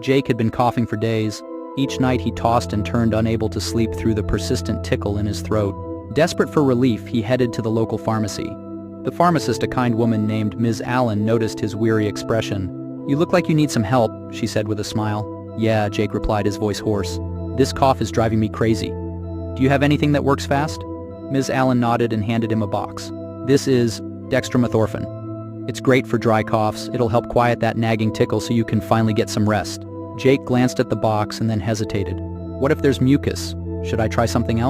Jake had been coughing for days. Each night he tossed and turned, unable to sleep through the persistent tickle in his throat. Desperate for relief, he headed to the local pharmacy. The pharmacist, a kind woman named Ms. Allen, noticed his weary expression. "You look like you need some help," she said with a smile. "Yeah," Jake replied, his voice hoarse. "This cough is driving me crazy. Do you have anything that works fast?" Ms. Allen nodded and handed him a box. "This is dextromethorphan. It's great for dry coughs. It'll help quiet that nagging tickle so you can finally get some rest." Jake glanced at the box and then hesitated. "What if there's mucus? Should I try something else?"